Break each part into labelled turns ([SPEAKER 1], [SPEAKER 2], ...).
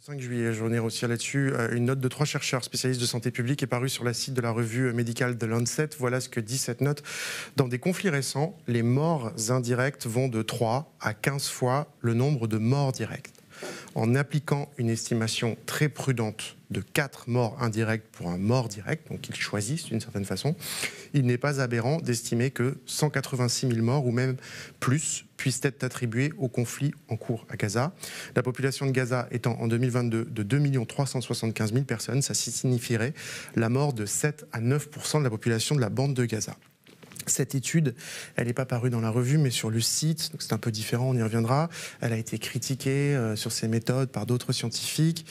[SPEAKER 1] 5 juillet, je reviens aussi là-dessus. Une note de 3 chercheurs spécialistes de santé publique est parue sur le site de la revue médicale The Lancet. Voilà ce que dit cette note. Dans des conflits récents, les morts indirectes vont de 3 à 15 fois le nombre de morts directes. En appliquant une estimation très prudente de 4 morts indirects pour un mort direct, donc ils choisissent d'une certaine façon, il n'est pas aberrant d'estimer que 186 000 morts ou même plus puissent être attribués au conflit en cours à Gaza. La population de Gaza étant en 2022 de 2 375 000 personnes, ça signifierait la mort de 7 à 9% de la population de la bande de Gaza. Cette étude, elle n'est pas parue dans la revue, mais sur le site, donc c'est un peu différent, on y reviendra. Elle a été critiquée sur ses méthodes par d'autres scientifiques.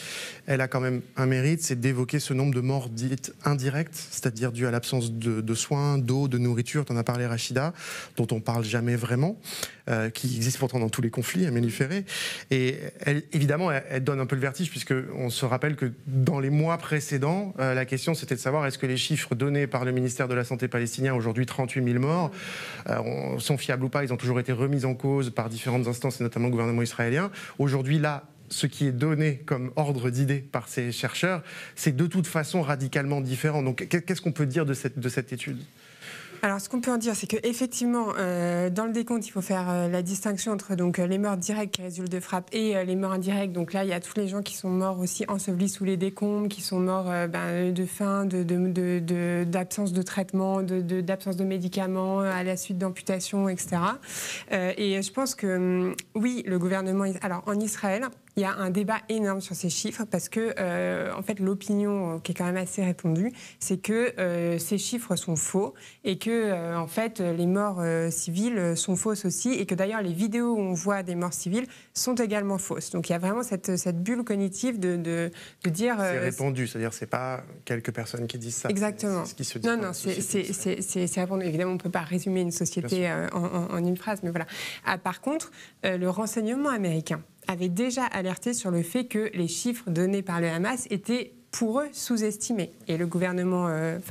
[SPEAKER 1] Elle a quand même un mérite, c'est d'évoquer ce nombre de morts dites indirectes, c'est-à-dire dues à l'absence de soins, d'eau, de nourriture, tu en as parlé Rachida, dont on ne parle jamais vraiment, qui existent pourtant dans tous les conflits melliférés. Et évidemment, elle donne un peu le vertige, puisqu'on se rappelle que dans les mois précédents, la question c'était de savoir est-ce que les chiffres donnés par le ministère de la Santé palestinien, aujourd'hui 38 000 morts, sont fiables ou pas. Ils ont toujours été remis en cause par différentes instances, et notamment le gouvernement israélien. Aujourd'hui, là, ce qui est donné comme ordre d'idée par ces chercheurs, c'est de toute façon radicalement différent. Donc, qu'est-ce qu'on peut dire de cette étude ?
[SPEAKER 2] Alors, ce qu'on peut en dire, c'est qu'effectivement, dans le décompte, il faut faire la distinction entre donc, les morts directes qui résultent de frappes et les morts indirectes. Donc là, il y a tous les gens qui sont morts aussi ensevelis sous les décombres, qui sont morts de faim, d'absence de traitement, d'absence de médicaments, à la suite d'amputations, etc. Et je pense que, oui, le gouvernement... Alors, en Israël, il y a un débat énorme sur ces chiffres parce que, en fait, l'opinion qui est quand même assez répandue, c'est que ces chiffres sont faux et que, en fait, les morts civiles sont fausses aussi et que d'ailleurs les vidéos où on voit des morts civiles sont également fausses. Donc il y a vraiment cette bulle cognitive de dire...
[SPEAKER 1] c'est répandu, c'est-à-dire c'est pas quelques personnes qui disent ça.
[SPEAKER 2] Exactement.
[SPEAKER 1] C'est ce qui se dit.
[SPEAKER 2] Non, c'est répandu. Évidemment, on ne peut pas résumer une société en une phrase, mais voilà. par contre, le renseignement américain avait déjà alerté sur le fait que les chiffres donnés par le Hamas étaient pour eux sous-estimés. Et le gouvernement,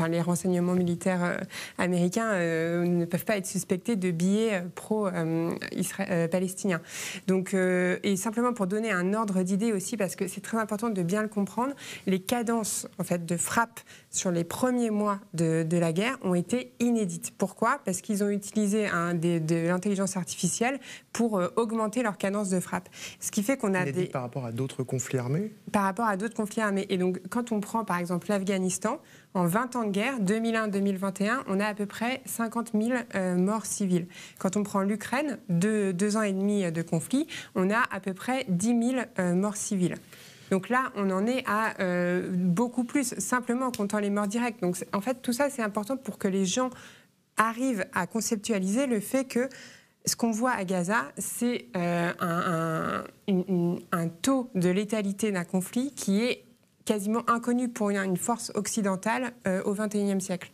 [SPEAKER 2] les renseignements militaires américains ne peuvent pas être suspectés de billets pro-palestiniens. Donc, et simplement pour donner un ordre d'idée aussi, parce que c'est très important de bien le comprendre, les cadences en fait, de frappe sur les premiers mois de la guerre ont été inédites. Pourquoi ? Parce qu'ils ont utilisé de l'intelligence artificielle pour augmenter leur cadence de frappe. Ce qui fait qu'on a
[SPEAKER 1] inédite par rapport à d'autres conflits armés ?
[SPEAKER 2] Par rapport à d'autres conflits armés. Et donc, quand on prend par exemple l'Afghanistan, en 20 ans de guerre, 2001-2021, on a à peu près 50 000 morts civiles. Quand on prend l'Ukraine, 2 ans et demi de conflit, on a à peu près 10 000 morts civiles. Donc là, on en est à beaucoup plus, simplement en comptant les morts directes. Donc en fait, tout ça, c'est important pour que les gens arrivent à conceptualiser le fait que ce qu'on voit à Gaza, c'est un taux de létalité d'un conflit qui est quasiment inconnu pour une force occidentale au XXIe siècle.